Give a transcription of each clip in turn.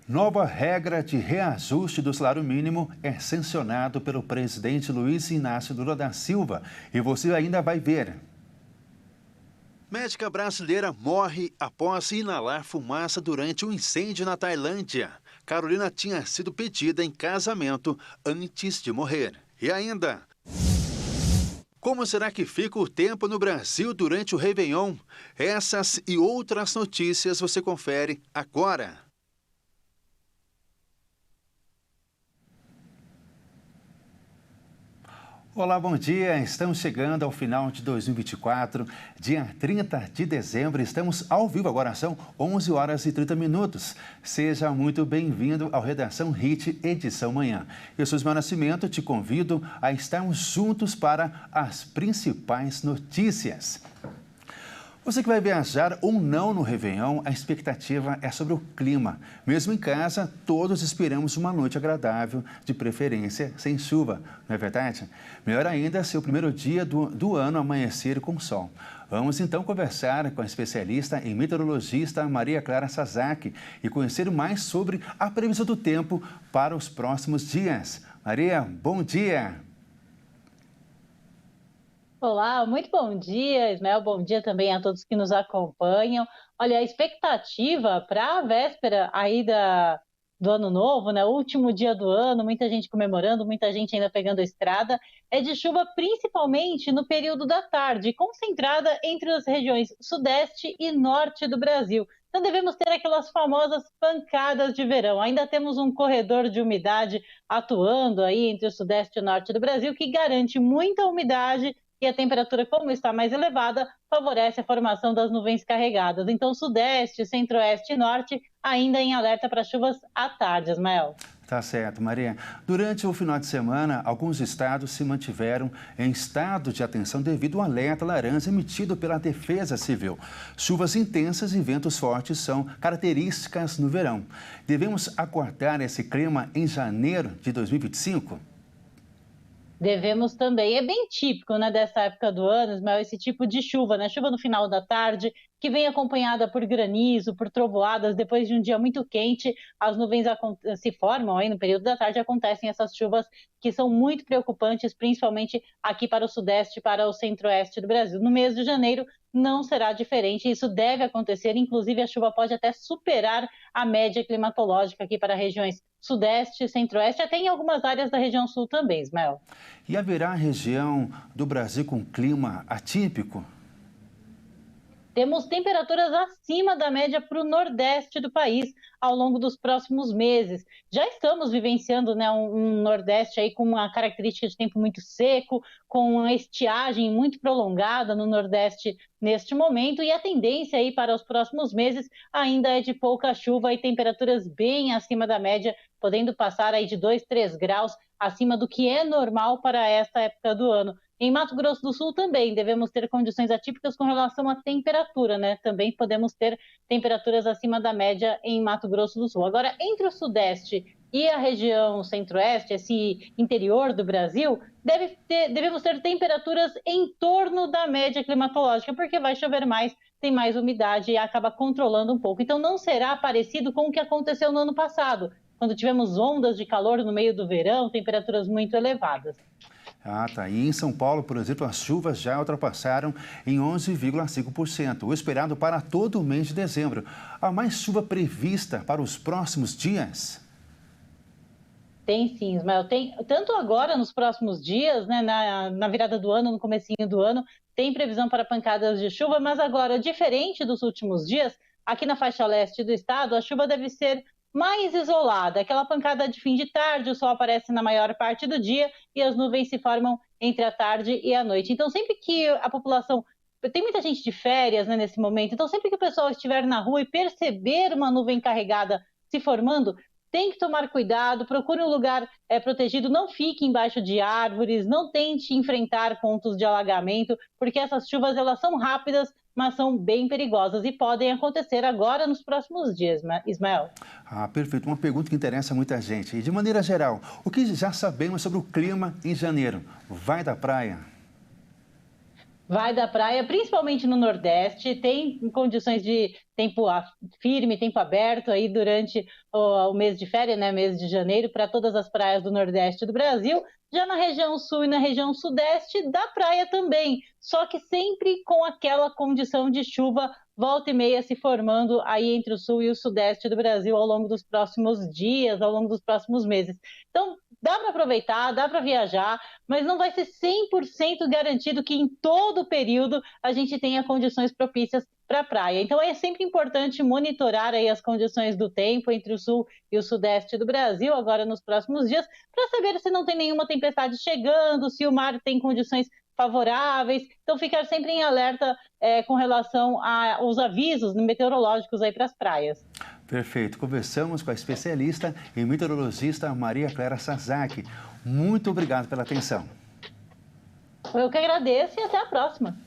Nova regra de reajuste do salário mínimo é sancionado pelo presidente Luiz Inácio Lula da Silva. E você ainda vai ver. Médica brasileira morre após inalar fumaça durante um incêndio na Tailândia. Carolina tinha sido pedida em casamento antes de morrer. E ainda... Como será que fica o tempo no Brasil durante o Réveillon? Essas e outras notícias você confere agora. Olá, bom dia. Estamos chegando ao final de 2024, dia 30 de dezembro. Estamos ao vivo agora, são 11 horas e 30 minutos. Seja muito bem-vindo ao Redação Hit, edição manhã. Eu sou Ismael Nascimento, te convido a estarmos juntos para as principais notícias. Você que vai viajar ou não no Réveillon, a expectativa é sobre o clima. Mesmo em casa, todos esperamos uma noite agradável, de preferência sem chuva, não é verdade? Melhor ainda se o primeiro dia do ano amanhecer com sol. Vamos então conversar com a especialista em meteorologista Maria Clara Sasaki e conhecer mais sobre a previsão do tempo para os próximos dias. Maria, bom dia! Olá, muito bom dia, Ismael. Bom dia também a todos que nos acompanham. Olha, a expectativa para a véspera aí do ano novo, né? Último dia do ano, muita gente comemorando, muita gente ainda pegando a estrada, é de chuva principalmente no período da tarde, concentrada entre as regiões sudeste e norte do Brasil. Então devemos ter aquelas famosas pancadas de verão. Ainda temos um corredor de umidade atuando aí entre o sudeste e o norte do Brasil que garante muita umidade e a temperatura, como está mais elevada, favorece a formação das nuvens carregadas. Então, sudeste, centro-oeste e norte ainda em alerta para chuvas à tarde, Ismael. Tá certo, Maria. Durante o final de semana, alguns estados se mantiveram em estado de atenção devido ao alerta laranja emitido pela Defesa Civil. Chuvas intensas e ventos fortes são características no verão. Devemos aguardar esse clima em janeiro de 2025? Devemos também, é bem típico, né, dessa época do ano, Ismael, esse tipo de chuva, né? Chuva no final da tarde, que vem acompanhada por granizo, por trovoadas, depois de um dia muito quente, as nuvens se formam aí no período da tarde, acontecem essas chuvas que são muito preocupantes, principalmente aqui para o sudeste e para o centro-oeste do Brasil. No mês de janeiro não será diferente, isso deve acontecer, inclusive a chuva pode até superar a média climatológica aqui para regiões sudeste, centro-oeste, até em algumas áreas da região sul também, Ismael. E haverá região do Brasil com clima atípico? Temos temperaturas acima da média para o nordeste do país ao longo dos próximos meses. Já estamos vivenciando, né, um nordeste aí com uma característica de tempo muito seco, com uma estiagem muito prolongada no nordeste neste momento, e a tendência aí para os próximos meses ainda é de pouca chuva e temperaturas bem acima da média, podendo passar aí de 2, 3 graus acima do que é normal para esta época do ano. Em Mato Grosso do Sul também devemos ter condições atípicas com relação à temperatura, né? Também podemos ter temperaturas acima da média em Mato Grosso do Sul. Agora, entre o Sudeste e a região Centro-Oeste, esse interior do Brasil, devemos ter temperaturas em torno da média climatológica, porque vai chover mais, tem mais umidade e acaba controlando um pouco. Então, não será parecido com o que aconteceu no ano passado, quando tivemos ondas de calor no meio do verão, temperaturas muito elevadas. Ah, tá. E em São Paulo, por exemplo, as chuvas já ultrapassaram em 11,5%, o esperado para todo o mês de dezembro. Há mais chuva prevista para os próximos dias? Tem sim, Ismael. Tem, tanto agora, nos próximos dias, né, na virada do ano, no comecinho do ano, tem previsão para pancadas de chuva, mas agora, diferente dos últimos dias, aqui na faixa leste do estado, a chuva deve ser mais isolada. Aquela pancada de fim de tarde, o sol aparece na maior parte do dia e as nuvens se formam entre a tarde e a noite. Então, sempre que a população... Tem muita gente de férias, né, nesse momento, então sempre que o pessoal estiver na rua e perceber uma nuvem carregada se formando, tem que tomar cuidado, procure um lugar protegido, não fique embaixo de árvores, não tente enfrentar pontos de alagamento, porque essas chuvas elas são rápidas, mas são bem perigosas e podem acontecer agora nos próximos dias, Ismael. Ah, perfeito. Uma pergunta que interessa muita gente. E de maneira geral, o que já sabemos sobre o clima em janeiro? Vai da praia? vai da praia, principalmente no Nordeste, tem condições de tempo firme, tempo aberto aí durante o mês de férias, né, mês de janeiro, para todas as praias do Nordeste do Brasil. Já na região Sul e na região Sudeste, da praia também, só que sempre com aquela condição de chuva volta e meia se formando aí entre o Sul e o Sudeste do Brasil ao longo dos próximos dias, ao longo dos próximos meses. Então, dá para aproveitar, dá para viajar, mas não vai ser 100% garantido que em todo o período a gente tenha condições propícias para a praia. Então é sempre importante monitorar aí as condições do tempo entre o sul e o sudeste do Brasil agora nos próximos dias, para saber se não tem nenhuma tempestade chegando, se o mar tem condições favoráveis. Então ficar sempre em alerta com relação aos avisos meteorológicos aí para as praias. Perfeito. Conversamos com a especialista e meteorologista Maria Clara Sasaki. Muito obrigado pela atenção. Eu que agradeço e até a próxima.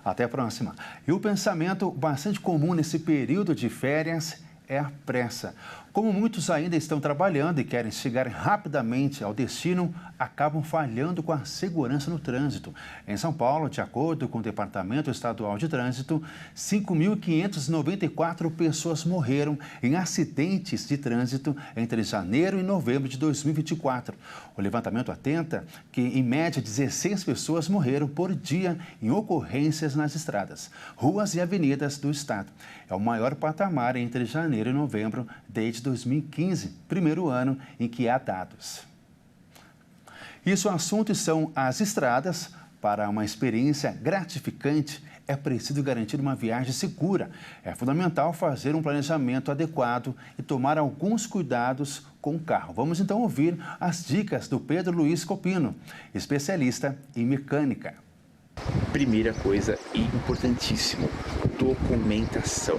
Até a próxima. E o pensamento bastante comum nesse período de férias é a pressa. Como muitos ainda estão trabalhando e querem chegar rapidamente ao destino, acabam falhando com a segurança no trânsito. Em São Paulo, de acordo com o Departamento Estadual de Trânsito, 5.594 pessoas morreram em acidentes de trânsito entre janeiro e novembro de 2024. O levantamento atenta que, em média, 16 pessoas morreram por dia em ocorrências nas estradas, ruas e avenidas do estado. É o maior patamar entre janeiro e novembro desde 2015, primeiro ano em que há dados. Isso, o assunto são as estradas. Para uma experiência gratificante, é preciso garantir uma viagem segura. É fundamental fazer um planejamento adequado e tomar alguns cuidados com o carro. Vamos então ouvir as dicas do Pedro Luiz Copino, especialista em mecânica. Primeira coisa e importantíssimo, documentação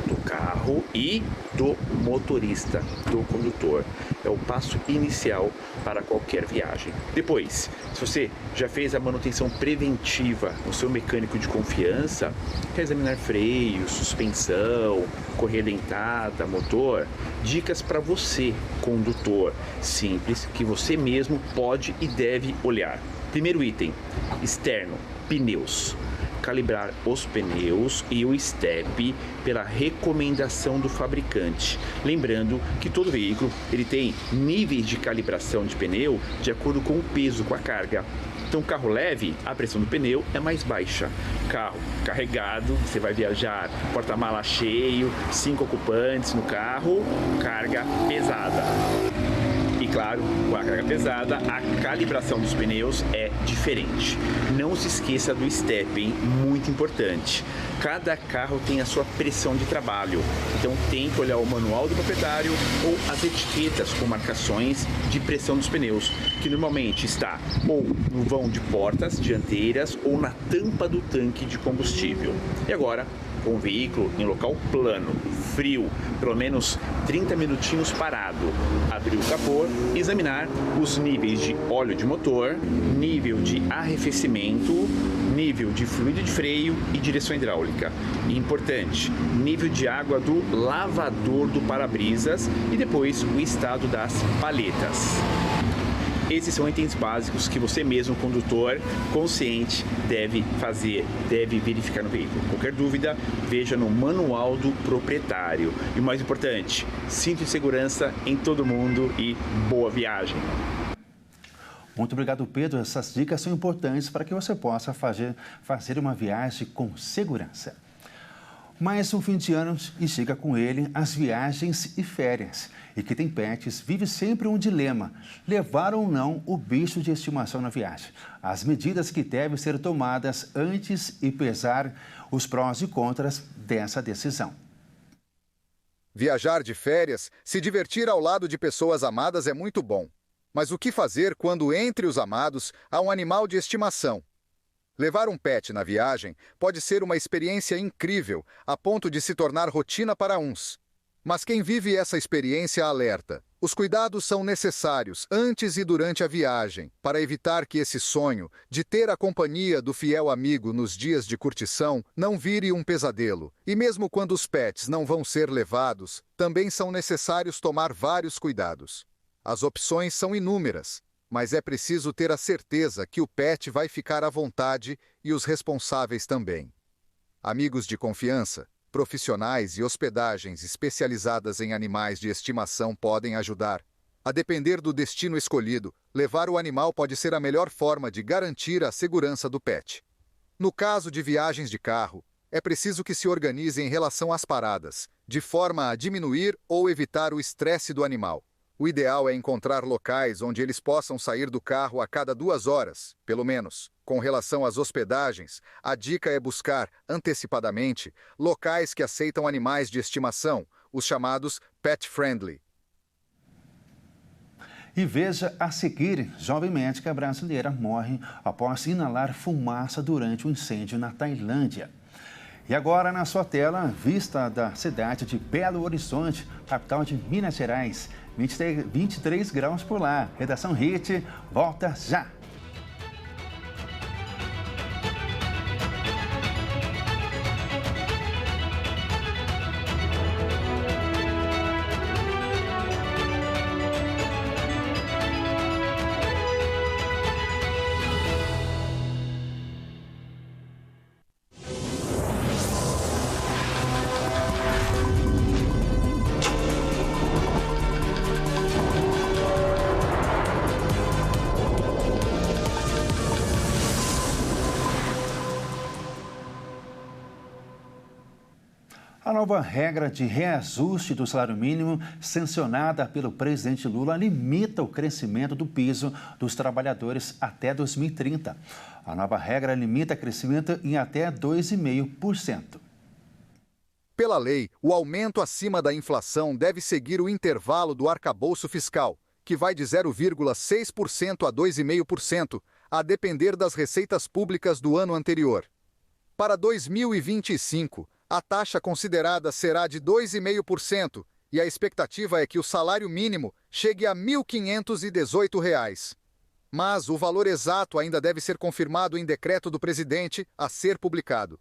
do carro e do motorista, do condutor. É o passo inicial para qualquer viagem. Depois, se você já fez a manutenção preventiva no seu mecânico de confiança, quer examinar freio, suspensão, correia dentada, motor, dicas para você, condutor, simples, que você mesmo pode e deve olhar. Primeiro item, externo, pneus. Calibrar os pneus e o estepe pela recomendação do fabricante. Lembrando que todo veículo ele tem níveis de calibração de pneu de acordo com o peso, com a carga. Então, carro leve, a pressão do pneu é mais baixa. Carro carregado, você vai viajar, porta-mala cheio, 5 ocupantes no carro, carga pesada. E claro, com a carga pesada, a calibração dos pneus é diferente. Não se esqueça do step, hein? Muito importante. Cada carro tem a sua pressão de trabalho, então tem que olhar o manual do proprietário ou as etiquetas com marcações de pressão dos pneus, que normalmente está ou no vão de portas dianteiras ou na tampa do tanque de combustível. E agora, com o veículo em local plano, frio, pelo menos 30 minutinhos parado, abrir o capô e examinar os níveis de óleo de motor, nível de arrefecimento, nível de fluido de freio e direção hidráulica. E importante, nível de água do lavador do para-brisas e depois o estado das paletas. Esses são itens básicos que você mesmo, condutor consciente, deve fazer, deve verificar no veículo. Qualquer dúvida, veja no manual do proprietário. E o mais importante, cinto de segurança em todo mundo e boa viagem. Muito obrigado, Pedro. Essas dicas são importantes para que você possa fazer uma viagem com segurança. Mas o fim de ano e chega com ele as viagens e férias. E quem tem pets vive sempre um dilema: levar ou não o bicho de estimação na viagem. As medidas que devem ser tomadas antes e pesar os prós e contras dessa decisão. Viajar de férias, se divertir ao lado de pessoas amadas é muito bom. Mas o que fazer quando entre os amados há um animal de estimação? Levar um pet na viagem pode ser uma experiência incrível, a ponto de se tornar rotina para uns. Mas quem vive essa experiência alerta: os cuidados são necessários antes e durante a viagem, para evitar que esse sonho de ter a companhia do fiel amigo nos dias de curtição não vire um pesadelo. E mesmo quando os pets não vão ser levados, também são necessários tomar vários cuidados. As opções são inúmeras. Mas é preciso ter a certeza que o pet vai ficar à vontade e os responsáveis também. Amigos de confiança, profissionais e hospedagens especializadas em animais de estimação podem ajudar. A depender do destino escolhido, levar o animal pode ser a melhor forma de garantir a segurança do pet. No caso de viagens de carro, é preciso que se organize em relação às paradas, de forma a diminuir ou evitar o estresse do animal. O ideal é encontrar locais onde eles possam sair do carro a cada 2 horas, pelo menos. Com relação às hospedagens, a dica é buscar, antecipadamente, locais que aceitam animais de estimação, os chamados pet-friendly. E veja a seguir, jovem médica brasileira morre após inalar fumaça durante um incêndio na Tailândia. E agora na sua tela, vista da cidade de Belo Horizonte, capital de Minas Gerais. 23 graus por lá. Redação HIT, volta já! A nova regra de reajuste do salário mínimo, sancionada pelo presidente Lula, limita o crescimento do piso dos trabalhadores até 2030. A nova regra limita o crescimento em até 2,5%. Pela lei, o aumento acima da inflação deve seguir o intervalo do arcabouço fiscal, que vai de 0,6% a 2,5%, a depender das receitas públicas do ano anterior. Para 2025, a taxa considerada será de 2,5% e a expectativa é que o salário mínimo chegue a R$ 1.518. Mas o valor exato ainda deve ser confirmado em decreto do presidente a ser publicado.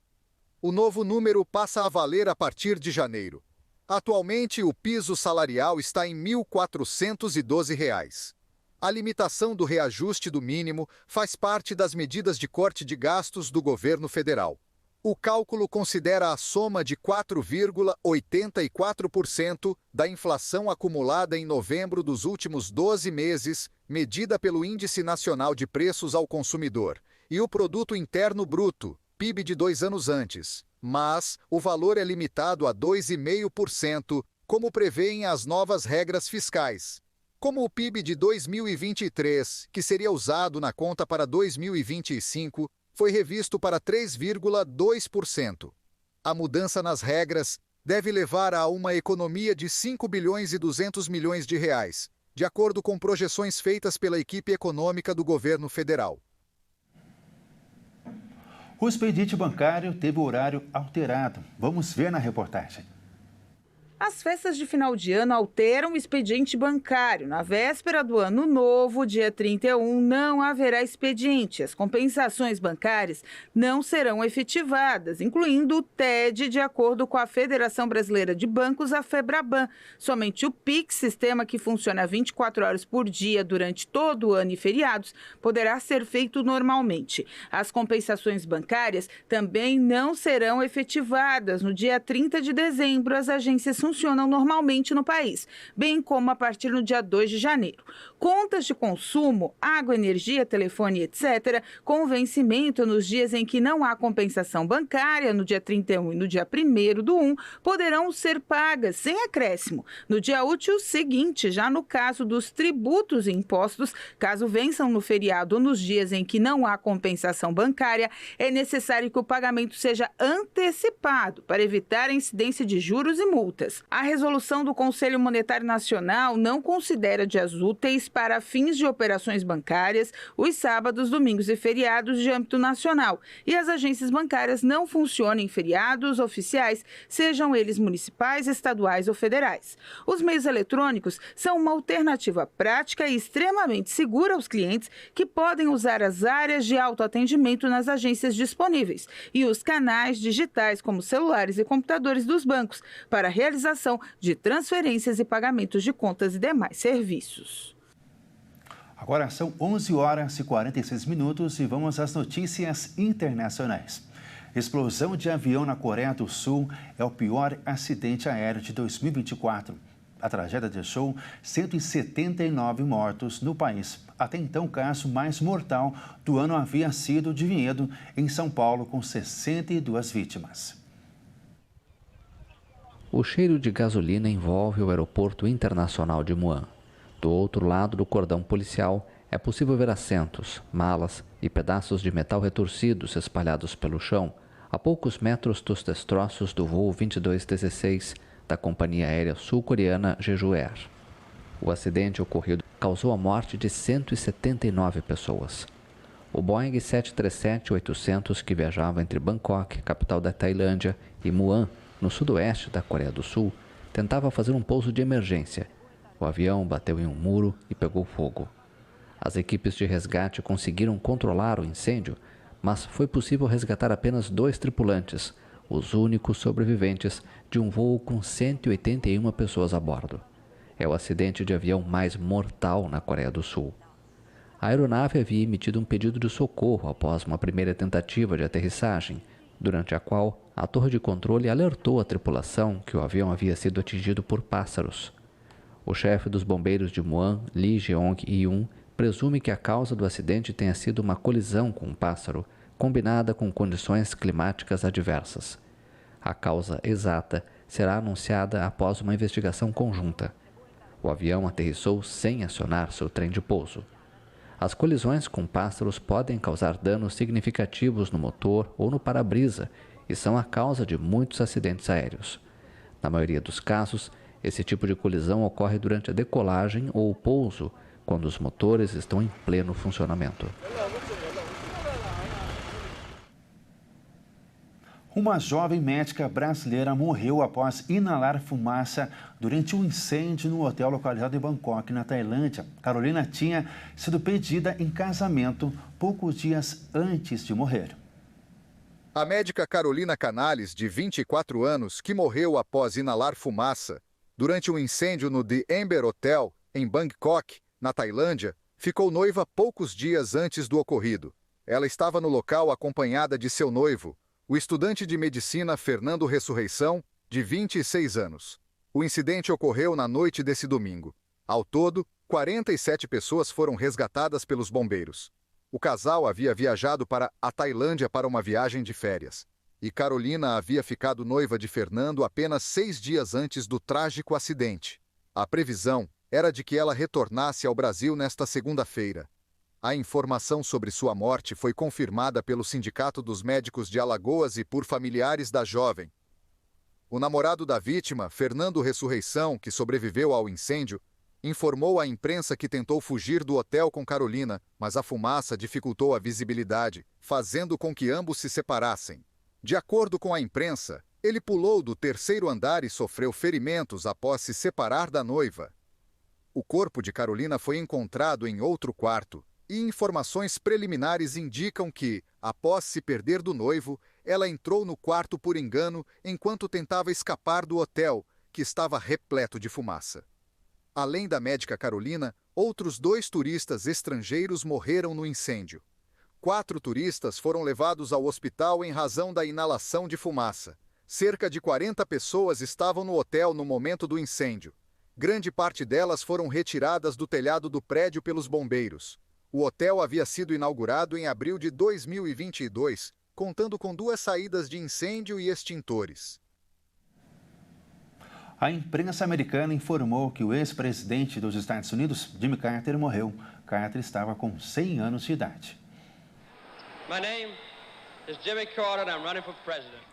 O novo número passa a valer a partir de janeiro. Atualmente, o piso salarial está em R$ 1.412. A limitação do reajuste do mínimo faz parte das medidas de corte de gastos do governo federal. O cálculo considera a soma de 4,84% da inflação acumulada em novembro dos últimos 12 meses, medida pelo Índice Nacional de Preços ao Consumidor, e o Produto Interno Bruto, PIB de 2 anos antes. Mas o valor é limitado a 2,5%, como prevêem as novas regras fiscais. Como o PIB de 2023, que seria usado na conta para 2025, foi revisto para 3,2%. A mudança nas regras deve levar a uma economia de 5 bilhões e 200 milhões de reais, de acordo com projeções feitas pela equipe econômica do governo federal. O expediente bancário teve o horário alterado. Vamos ver na reportagem. As festas de final de ano alteram o expediente bancário. Na véspera do ano novo, dia 31, não haverá expediente. As compensações bancárias não serão efetivadas, incluindo o TED, de acordo com a Federação Brasileira de Bancos, a FEBRABAN. Somente o PIX, sistema que funciona 24 horas por dia durante todo o ano e feriados, poderá ser feito normalmente. As compensações bancárias também não serão efetivadas. No dia 30 de dezembro, as agências funcionam normalmente no país, bem como a partir do dia 2 de janeiro. Contas de consumo, água, energia, telefone, etc., com vencimento nos dias em que não há compensação bancária, no dia 31 e no dia 1º do 1, poderão ser pagas sem acréscimo no dia útil seguinte. Já no caso dos tributos e impostos, caso vençam no feriado ou nos dias em que não há compensação bancária, é necessário que o pagamento seja antecipado para evitar a incidência de juros e multas. A resolução do Conselho Monetário Nacional não considera dias úteis para fins de operações bancárias os sábados, domingos e feriados de âmbito nacional, e as agências bancárias não funcionam em feriados oficiais, sejam eles municipais, estaduais ou federais. Os meios eletrônicos são uma alternativa prática e extremamente segura aos clientes que podem usar as áreas de autoatendimento nas agências disponíveis e os canais digitais, como celulares e computadores dos bancos, para realização de transferências e pagamentos de contas e demais serviços. Agora são 11 horas e 46 minutos e vamos às notícias internacionais. Explosão de avião na Coreia do Sul é o pior acidente aéreo de 2024. A tragédia deixou 179 mortos no país. Até então, o caso mais mortal do ano havia sido de Vinhedo, em São Paulo, com 62 vítimas. O cheiro de gasolina envolve o aeroporto internacional de Muan. Do outro lado do cordão policial, é possível ver assentos, malas e pedaços de metal retorcidos espalhados pelo chão, a poucos metros dos destroços do voo 2216 da companhia aérea sul-coreana Jeju Air. O acidente ocorrido causou a morte de 179 pessoas. O Boeing 737-800, que viajava entre Bangkok, capital da Tailândia, e Muan, no sudoeste da Coreia do Sul, tentava fazer um pouso de emergência. O avião bateu em um muro e pegou fogo. As equipes de resgate conseguiram controlar o incêndio, mas foi possível resgatar apenas 2 tripulantes, os únicos sobreviventes de um voo com 181 pessoas a bordo. É o acidente de avião mais mortal na Coreia do Sul. A aeronave havia emitido um pedido de socorro após uma primeira tentativa de aterrissagem, durante a qual a torre de controle alertou a tripulação que o avião havia sido atingido por pássaros. O chefe dos bombeiros de Muan, Lee Jeong-yeon, presume que a causa do acidente tenha sido uma colisão com um pássaro, combinada com condições climáticas adversas. A causa exata será anunciada após uma investigação conjunta. O avião aterrissou sem acionar seu trem de pouso. As colisões com pássaros podem causar danos significativos no motor ou no para-brisa e são a causa de muitos acidentes aéreos. Na maioria dos casos, esse tipo de colisão ocorre durante a decolagem ou o pouso, quando os motores estão em pleno funcionamento. Uma jovem médica brasileira morreu após inalar fumaça durante um incêndio no hotel localizado em Bangkok, na Tailândia. Carolina tinha sido pedida em casamento poucos dias antes de morrer. A médica Carolina Canales, de 24 anos, que morreu após inalar fumaça durante um incêndio no The Amber Hotel, em Bangkok, na Tailândia, ficou noiva poucos dias antes do ocorrido. Ela estava no local acompanhada de seu noivo, o estudante de medicina Fernando Ressurreição, de 26 anos. O incidente ocorreu na noite desse domingo. Ao todo, 47 pessoas foram resgatadas pelos bombeiros. O casal havia viajado para a Tailândia para uma viagem de férias. E Carolina havia ficado noiva de Fernando apenas 6 dias antes do trágico acidente. A previsão era de que ela retornasse ao Brasil nesta segunda-feira. A informação sobre sua morte foi confirmada pelo Sindicato dos Médicos de Alagoas e por familiares da jovem. O namorado da vítima, Fernando Ressurreição, que sobreviveu ao incêndio, informou à imprensa que tentou fugir do hotel com Carolina, mas a fumaça dificultou a visibilidade, fazendo com que ambos se separassem. De acordo com a imprensa, ele pulou do 3º andar e sofreu ferimentos após se separar da noiva. O corpo de Carolina foi encontrado em outro quarto, e informações preliminares indicam que, após se perder do noivo, ela entrou no quarto por engano enquanto tentava escapar do hotel, que estava repleto de fumaça. Além da médica Carolina, outros 2 turistas estrangeiros morreram no incêndio. 4 turistas foram levados ao hospital em razão da inalação de fumaça. Cerca de 40 pessoas estavam no hotel no momento do incêndio. Grande parte delas foram retiradas do telhado do prédio pelos bombeiros. O hotel havia sido inaugurado em abril de 2022, contando com 2 saídas de incêndio e extintores. A imprensa americana informou que o ex-presidente dos Estados Unidos, Jimmy Carter, morreu. Carter estava com 100 anos de idade.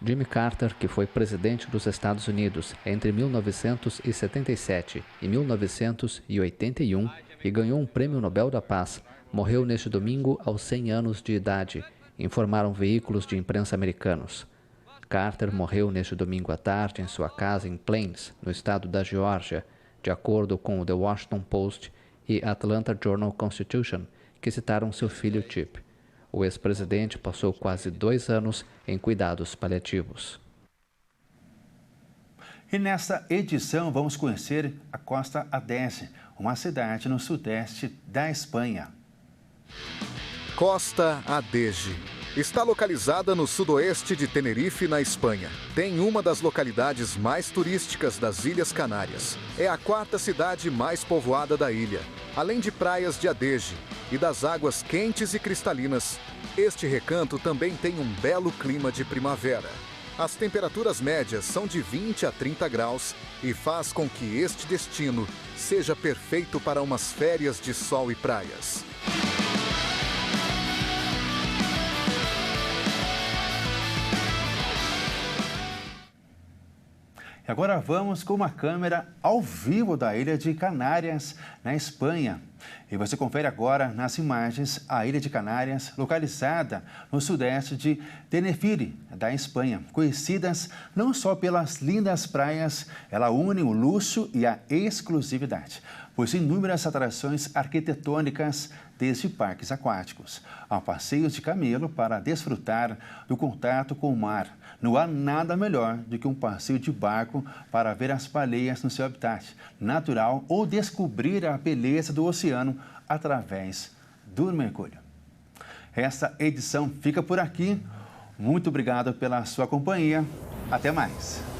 Jimmy Carter, que foi presidente dos Estados Unidos entre 1977 e 1981 e ganhou um prêmio Nobel da Paz, morreu neste domingo aos 100 anos de idade, informaram veículos de imprensa americanos. Carter morreu neste domingo à tarde em sua casa em Plains, no estado da Geórgia, de acordo com o The Washington Post e Atlanta Journal-Constitution, que citaram seu filho Chip. O ex-presidente passou quase 2 anos em cuidados paliativos. E nesta edição vamos conhecer a Costa Adese, uma cidade no sudeste da Espanha. Costa Adeje. Está localizada no sudoeste de Tenerife, na Espanha. Tem uma das localidades mais turísticas das Ilhas Canárias. É a quarta cidade mais povoada da ilha. Além de praias de Adeje e das águas quentes e cristalinas, este recanto também tem um belo clima de primavera. As temperaturas médias são de 20 a 30 graus e faz com que este destino seja perfeito para umas férias de sol e praias. E agora vamos com uma câmera ao vivo da ilha de Canárias, na Espanha. E você confere agora nas imagens a ilha de Canárias, localizada no sudeste de Tenerife, da Espanha. Conhecidas não só pelas lindas praias, ela une o luxo e a exclusividade. Possui inúmeras atrações arquitetônicas, desde parques aquáticos a passeios de camelo para desfrutar do contato com o mar. Não há nada melhor do que um passeio de barco para ver as baleias no seu habitat natural ou descobrir a beleza do oceano através do mergulho. Essa edição fica por aqui. Muito obrigado pela sua companhia. Até mais.